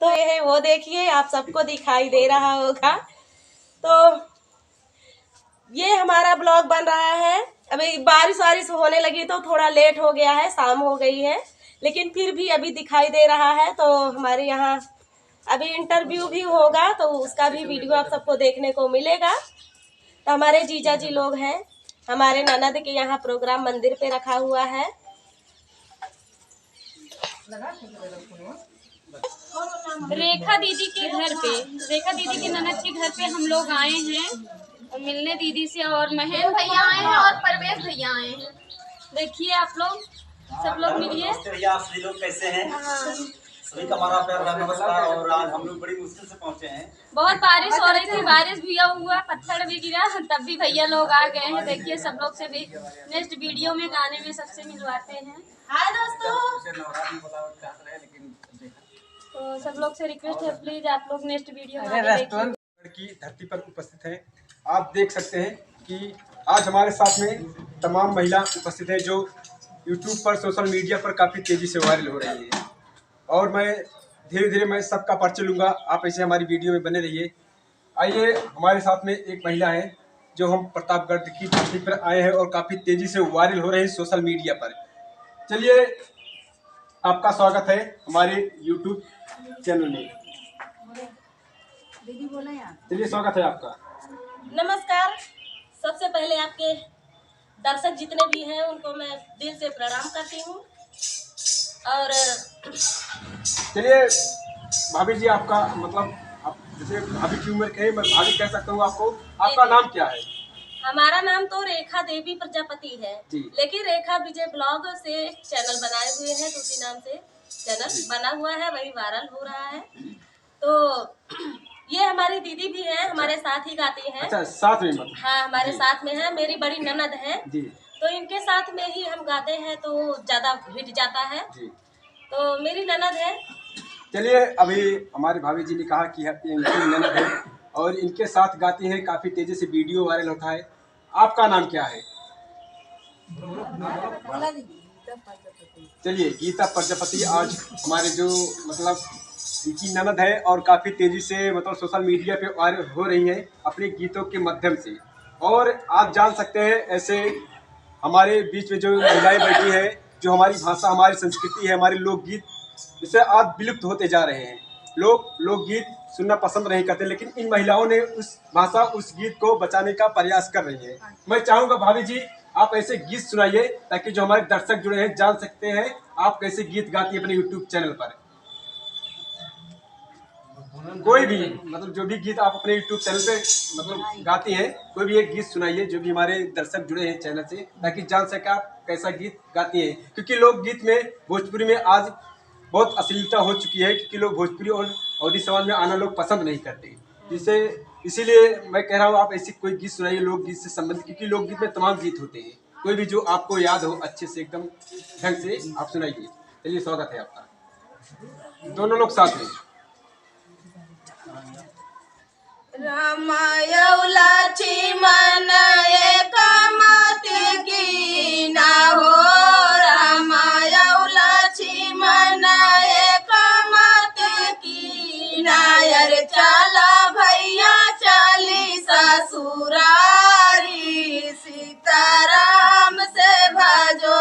तो ये है, वो देखिए आप सबको दिखाई दे रहा होगा। तो ये हमारा ब्लॉग बन रहा है। अभी बारिश वारिश होने लगी तो थोड़ा लेट हो गया है, शाम हो गई है, लेकिन फिर भी अभी दिखाई दे रहा है। तो हमारे यहाँ अभी इंटरव्यू भी होगा, तो उसका भी वीडियो आप सबको देखने को मिलेगा। तो हमारे जीजा जी लोग हैं, हमारे ननद के यहाँ प्रोग्राम मंदिर पे रखा हुआ है। रेखा दीदी के घर पे, रेखा दीदी के ननद के घर पे हम लोग आए हैं और मिलने दीदी से, और महेश भैया आए हैं और परवेश भैया आए हैं। देखिए आप लोग सब लोग मिलिए। भैया आप सभी लोग कैसे हैं? सभी का हमारा प्यार भरा नमस्कार। और आज हम लोग बड़ी मुश्किल से पहुंचे हैं। बहुत बारिश हो रही थी, बारिश भी हुआ, पत्थर भी गिरा, तब भी भैया लोग आ गए हैं। देखिए सब लोग से भी नेक्स्ट वीडियो में गाने में सबसे मिलवाते हैं। हाय दोस्तों, तो सब लोग से रिक्वेस्ट है, प्लीज आप लोग नेक्स्ट वीडियो में देखिए। की धरती पर उपस्थित हैं। आप देख सकते हैं कि आज हमारे साथ में तमाम महिला उपस्थित हैं जो YouTube पर, सोशल मीडिया पर काफ़ी तेज़ी से वायरल हो रही है। और मैं धीरे धीरे मैं सबका परिचय लूँगा, आप ऐसे हमारी वीडियो में बने रहिए। आइए, हमारे साथ में एक महिला है जो हम प्रतापगढ़ की धरती पर आए हैं और काफ़ी तेज़ी से वायरल हो रहे हैं सोशल मीडिया पर। चलिए, आपका स्वागत है हमारे YouTube चैनल में। चलिए, स्वागत है आपका। नमस्कार। सबसे पहले आपके दर्शक जितने भी हैं उनको मैं दिल से प्रणाम करती हूँ। और चलिए भाभी जी, आपका मतलब आप जैसे भाभी की उम्र के हैं, मैं भाभी कह सकता हूँ आपको। आपका नाम क्या है? हमारा नाम तो रेखा देवी प्रजापति है, जी। लेकिन रेखा विजय ब्लॉग से चैनल बनाए हुए हैं, तो उसी नाम से चैनल बना हुआ है, वही वायरल हो रहा है। तो ये हमारी दीदी भी हैं, हमारे साथ ही गाती हैं। अच्छा, साथ में मतलब? हाँ, हमारे साथ में है, मेरी बड़ी ननद है जी। तो इनके साथ में ही हम गाते हैं तो ज्यादा हिट जाता है जी। तो मेरी ननद है। चलिए, अभी हमारे भाभी जी ने कहा कि इनकी ननद है और इनके साथ गाती हैं, काफी तेजी से वीडियो वायरल होता है। आपका नाम क्या है? चलिए, गीता प्रजापति आज हमारे जो मतलब इनकी ननद है और काफ़ी तेज़ी से मतलब सोशल मीडिया पे वायरल हो रही है अपने गीतों के माध्यम से। और आप जान सकते हैं, ऐसे हमारे बीच में जो महिलाएं बैठी है, जो हमारी भाषा, हमारी संस्कृति है, हमारे लोकगीत जिसे आज विलुप्त होते जा रहे हैं। लोग लोकगीत सुनना पसंद नहीं करते, लेकिन इन महिलाओं ने उस भाषा, उस गीत को बचाने का प्रयास कर रही है। मैं चाहूँगा भाभी जी, आप ऐसे गीत सुनाइए ताकि जो हमारे दर्शक जुड़े हैं जान सकते हैं आप कैसे गीत गाती है अपने YouTube चैनल पर। कोई भी मतलब जो भी गीत आप अपने YouTube चैनल पे मतलब गाती हैं, कोई भी एक गीत सुनाइए जो भी हमारे दर्शक जुड़े हैं चैनल से, ताकि जान सके आप कैसा गीत गाती हैं। क्योंकि लोकगीत में भोजपुरी में आज बहुत अश्लीलता हो चुकी है, क्योंकि लोग भोजपुरी और अवधी समाज में आना लोग पसंद नहीं करते। जिससे इसीलिए मैं कह रहा हूँ आप ऐसी कोई गीत सुनाइए लोकगीत से संबंधित, क्योंकि लोकगीत में तमाम गीत होते हैं। कोई भी जो आपको याद हो अच्छे से एकदम ढंग से आप सुनाइए। चलिए, स्वागत है आपका। दोनों लोग साथ में। रामायौलाची मन एक मत की ना हो, रामायौलाची मन एक मत की ना, यार चला भैया चली ससुरारी, सीताराम से भजो,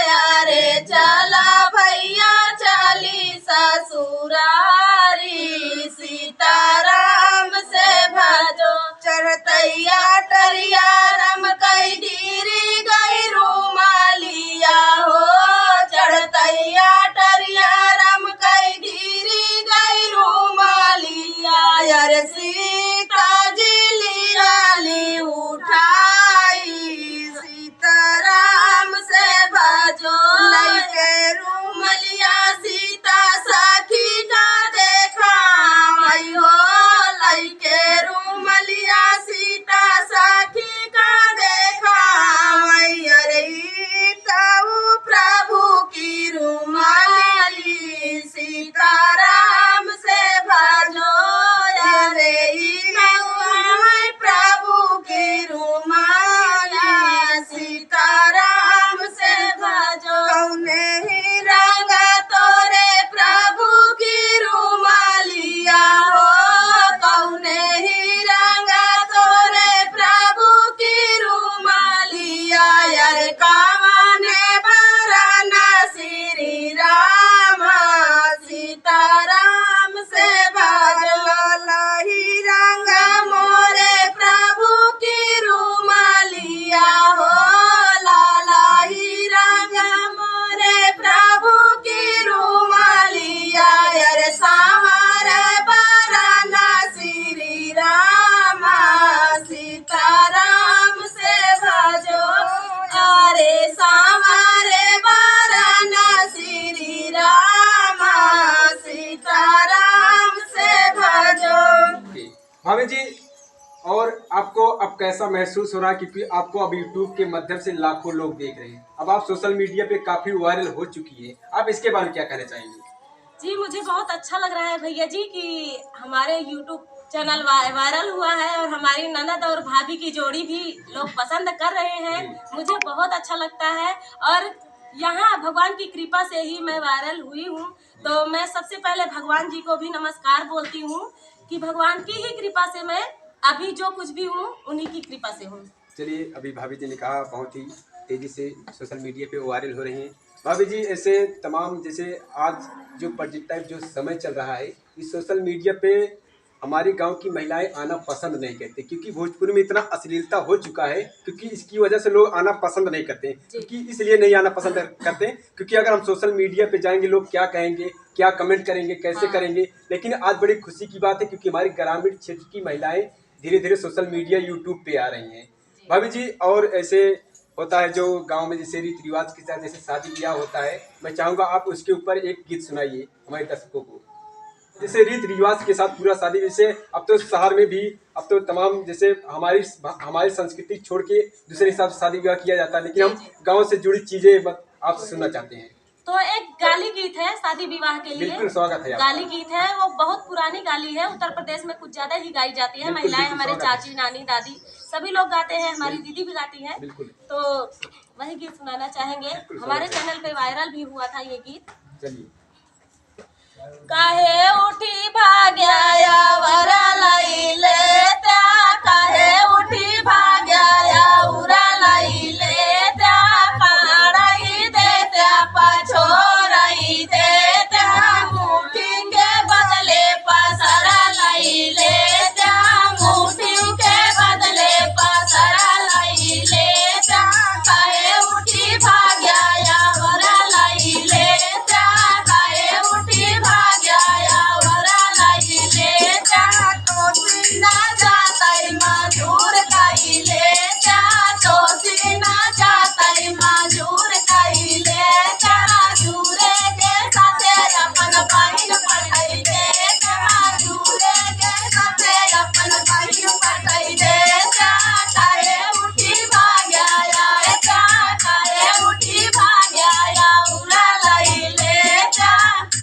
यारे चला भैया चली ससुरारी, सीताराम से भजो, चढ़तैया टरिया रम कई धीरी गई रूमालिया हो, चढ़तैया टरिया रम कई धीरी गई रूमालिया, यार सीता जी लीरा सीताराम से भजो अरे ई नौआ है प्रभु की रुमालिया सीताराम से भजो कौने ही रंग तोरे प्रभु की रुमालिया हो कौने ही रंग तोरे प्रभु की रुमालिया यार कावने बरना श्री राम सीताराम से भजो लही रंग मोरे प्रभु की रुमालिया हो लाला ही रंग मोरे प्रभु की रुमालिया यार सावर बरना श्री राम सीताराम से भजो अरे सावरे बरना श्री राम सीताराम से भजो। भाभी जी, और आपको अब कैसा महसूस हो रहा है, क्योंकि आपको अब यूट्यूब के माध्यम से लाखों लोग देख रहे हैं, अब आप सोशल मीडिया पे काफी वायरल हो चुकी है, आप इसके बारे में क्या कहना चाहेंगे? जी मुझे बहुत अच्छा लग रहा है भैया जी कि हमारे यूट्यूब चैनल वायरल हुआ है और हमारी ननद और भाभी की जोड़ी भी लोग पसंद कर रहे हैं, मुझे बहुत अच्छा लगता है। और यहाँ भगवान की कृपा से ही मैं वायरल हुई हूँ, तो मैं सबसे पहले भगवान जी को भी नमस्कार बोलती हूँ कि भगवान की ही कृपा से मैं अभी जो कुछ भी हूँ उन्हीं की कृपा से हूँ। चलिए, अभी भाभी जी ने कहा बहुत ही तेजी से सोशल मीडिया पे वायरल हो रहे हैं। भाभी जी, ऐसे तमाम जैसे आज जो पॉजिटिव जो समय चल रहा है, इस सोशल मीडिया पे हमारे गांव की महिलाएं आना पसंद नहीं करते, क्योंकि भोजपुरी में इतना अश्लीलता हो चुका है, क्योंकि इसकी वजह से लोग आना पसंद नहीं करते। क्योंकि इसलिए नहीं आना पसंद करते क्योंकि अगर हम सोशल मीडिया पे जाएंगे लोग क्या कहेंगे, क्या कमेंट करेंगे, कैसे करेंगे। लेकिन आज बड़ी खुशी की बात है क्योंकि हमारी ग्रामीण क्षेत्र की महिलाएं धीरे धीरे सोशल मीडिया यूट्यूब पे आ रही हैं। भाभी जी, और ऐसे होता है जो गांव में जैसे रीति रिवाज के साथ जैसे शादी ब्याह होता है, मैं चाहूँगा आप उसके ऊपर एक गीत सुनाइए हमारे दर्शकों को। जैसे रीति रिवाज के साथ पूरा शादी, जैसे अब तो शहर में भी अब तो तमाम जैसे हमारी संस्कृति छोड़ के दूसरे हिसाब से शादी विवाह किया जाता है, लेकिन हम गांव से जुड़ी चीजें आपसे सुनना चाहते हैं। तो एक गाली गीत है शादी विवाह के लिए, बिल्कुल स्वागत है। गाली गीत है, वो बहुत पुरानी गाली है, उत्तर प्रदेश में कुछ ज्यादा ही गाई जाती है। महिलाएं, हमारे चाची, नानी, दादी सभी लोग गाते हैं, हमारी दीदी भी गाती है। तो वही गीत सुनाना चाहेंगे, हमारे चैनल पे वायरल भी हुआ था ये गीत। चलिए। काहे